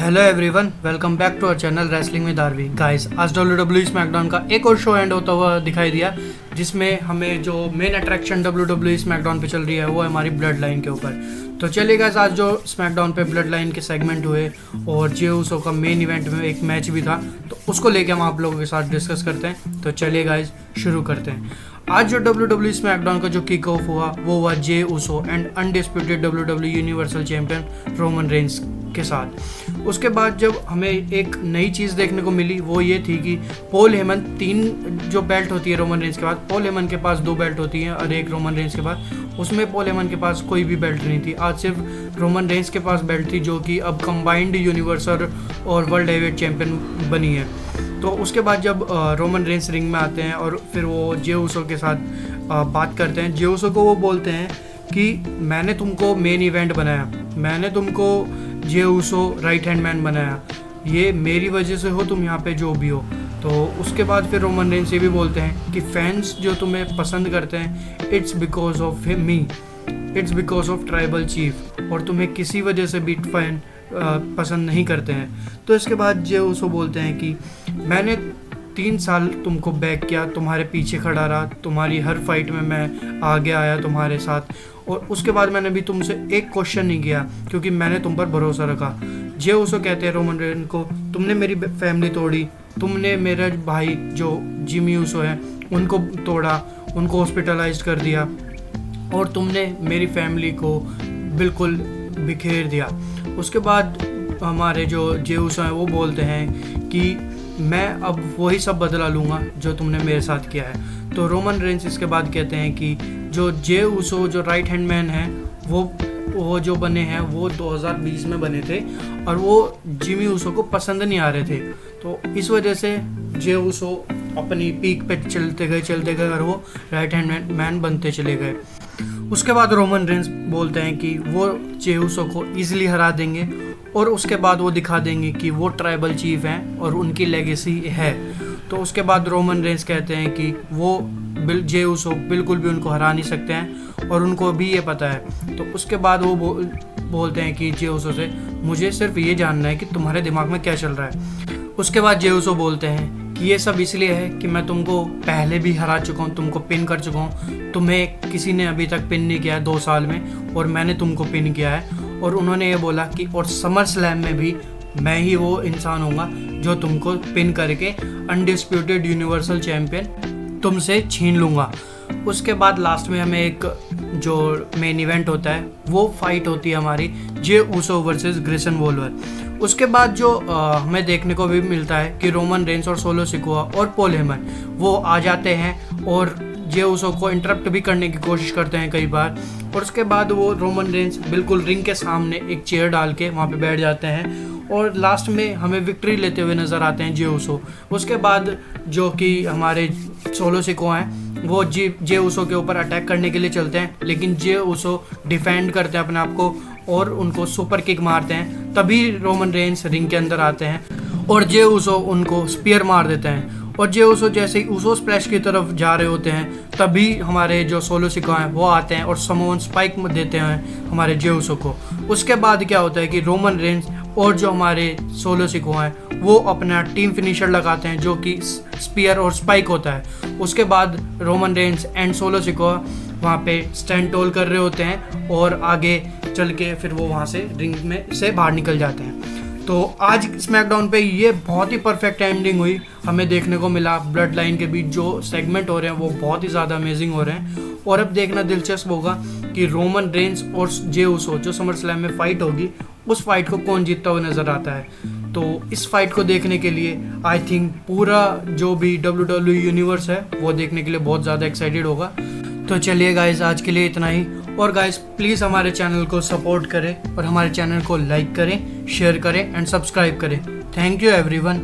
Hello everyone, welcome back to our channel wrestling with RV. Guys, आज WWE SmackDown का एक और show and होता हुआ दिखाई दिया, जिसमें हमें जो मेन अट्रैक्शन WWE स्मैकडाउन पे चल रही है वो है हमारी ब्लड लाइन के ऊपर। तो चलिए गाइस, आज जो स्मैकडाउन पे ब्लड लाइन के सेगमेंट हुए और जे उसो का मेन इवेंट में एक मैच भी था, तो उसको लेके हम आप लोगों के साथ डिस्कस करते हैं। तो चलिए गाइस, शुरू करते हैं। आज जो WWE स्मैकडाउन का जो किक ऑफ हुआ वो हुआ Jey Uso and undisputed WWE universal champion Roman Reigns के साथ। उसके बाद जब हमें एक नई चीज़ देखने को मिली वो ये थी कि पॉल हेमन, 3 जो बेल्ट होती है रोमन रेंस के बाद, पॉल हेमन के पास 2 बेल्ट होती हैं और एक रोमन रेंस के पास, उसमें पॉल हेमन के पास कोई भी बेल्ट नहीं थी। आज सिर्फ रोमन रेंस के पास बेल्ट थी, जो कि अब कंबाइंड यूनिवर्सल और वर्ल्ड हेवीवेट चैंपियन बनी है। तो उसके बाद जब रोमन रेंस रिंग में आते हैं और फिर वो जे उसो के साथ बात करते हैं, जे उसो को वो बोलते हैं कि मैंने तुमको मेन इवेंट बनाया, मैंने तुमको जे उसो राइट हैंड मैन बनाया, ये मेरी वजह से हो तुम यहाँ पे जो भी हो। तो उसके बाद फिर रोमन रेंस ये भी बोलते हैं कि फैंस जो तुम्हें पसंद करते हैं, it's because of me, it's because of tribal chief, और तुम्हें किसी वजह से भी फैन पसंद नहीं करते हैं। तो इसके बाद जे उसो बोलते हैं कि मैंने 3 साल तुमको बैक किया, तुम्हारे पीछे खड़ा रहा, तुम्हारी हर फाइट में मैं आगे आया तुम्हारे साथ, और उसके बाद मैंने भी तुमसे एक क्वेश्चन नहीं किया क्योंकि मैंने तुम पर भरोसा रखा। जे उसो कहते हैं रोमन रेंस को, तुमने मेरी फैमिली तोड़ी, तुमने मेरे भाई जो जिमी उसो है उनको तोड़ा, उनको हॉस्पिटलाइज कर दिया, और तुमने मेरी फैमिली को बिल्कुल बिखेर दिया। उसके बाद हमारे जो जे उसो हैं वो बोलते हैं कि मैं अब वही सब बदला लूँगा जो तुमने मेरे साथ किया है। तो रोमन रेंस इसके बाद कहते हैं कि जो जे उसो जो राइट हैंड मैन है वो जो बने हैं वो 2020 में बने थे, और वो जिमी उसो को पसंद नहीं आ रहे थे। तो इस वजह से जे उसो अपनी पीक पे चलते गए और वो राइट हैंड मैन बनते चले गए। उसके बाद रोमन रेंस बोलते हैं कि वो जे उसो को ईजिली हरा देंगे, और उसके बाद वो दिखा देंगे कि वो ट्राइबल चीफ हैं और उनकी लेगेसी है। तो उसके बाद रोमन रेंस कहते हैं कि वो जे उसो बिल्कुल भी उनको हरा नहीं सकते हैं, और उनको भी ये पता है। तो उसके बाद वो बोलते हैं कि जे उसो से, मुझे सिर्फ ये जानना है कि तुम्हारे दिमाग में क्या चल रहा है। उसके बाद जे उसो बोलते हैं कि ये सब इसलिए है कि मैं तुमको पहले भी हरा चुका हूँ, तुमको पिन कर चुका हूँ, तुम्हें किसी ने अभी तक पिन नहीं किया है 2 साल में, और मैंने तुमको पिन किया है। और उन्होंने ये बोला कि और समर स्लैम में भी मैं ही वो इंसान होऊंगा जो तुमको पिन करके अनडिस्प्यूटेड यूनिवर्सल चैम्पियन तुमसे छीन लूँगा। उसके बाद लास्ट में हमें एक जो मेन इवेंट होता है वो फाइट होती है हमारी जे उसो वर्सेस ग्रेसन वॉल्वर। उसके बाद जो हमें देखने को भी मिलता है कि रोमन रेंस और सोलो सिकोआ और पॉल हेमन वो आ जाते हैं और जे उसो को इंटरप्ट भी करने की कोशिश करते हैं कई बार, और उसके बाद वो रोमन रेंस बिल्कुल रिंग के सामने एक चेयर डाल के वहाँ पे बैठ जाते हैं, और लास्ट में हमें विक्ट्री लेते हुए नज़र आते हैं जे उसो। उसके बाद जो कि हमारे सोलो सिकोआ हैं वो जे उसो के ऊपर अटैक करने के लिए चलते हैं, लेकिन जे उसो डिफेंड करते हैं अपने आप को और उनको सुपर किक मारते हैं। तभी रोमन रेंस रिंग के अंदर आते हैं और जे उसो उनको स्पीयर मार देते हैं, और जे उसो जैसे ही उसो स्प्लैश की तरफ जा रहे होते हैं तभी हमारे जो सोलो सिकोआ हैं वो आते हैं और समोन स्पाइक देते हैं हमारे जे उसो को। उसके बाद क्या होता है कि रोमन रेंस और जो हमारे सोलो सिकोआ हैं वो अपना टीम फिनिशर लगाते हैं, जो कि स्पीयर और स्पाइक होता है। उसके बाद Roman Reigns and solo Sikoa वहाँ पे स्टैंड टोल कर रहे होते हैं, और आगे चल के फिर वो वहाँ से रिंग में से बाहर निकल जाते हैं। तो आज स्मैकडाउन पे ये बहुत ही परफेक्ट एंडिंग हुई, हमें देखने को मिला। ब्लड लाइन के बीच जो सेगमेंट हो रहे हैं वो बहुत ही ज़्यादा अमेजिंग हो रहे हैं, और अब देखना दिलचस्प होगा कि रोमन रेंस और जे उसो जो समर स्लैम में फाइट होगी उस फाइट को कौन जीतता हुआ नज़र आता है। तो इस फाइट को देखने के लिए आई थिंक पूरा जो भी WWE यूनिवर्स है वो देखने के लिए बहुत ज़्यादा एक्साइटेड होगा। तो चलिए गाइज, आज के लिए इतना ही, और गाइज प्लीज़ हमारे चैनल को सपोर्ट करें और हमारे चैनल को लाइक करें, शेयर करें एंड सब्सक्राइब करें। Thank you everyone.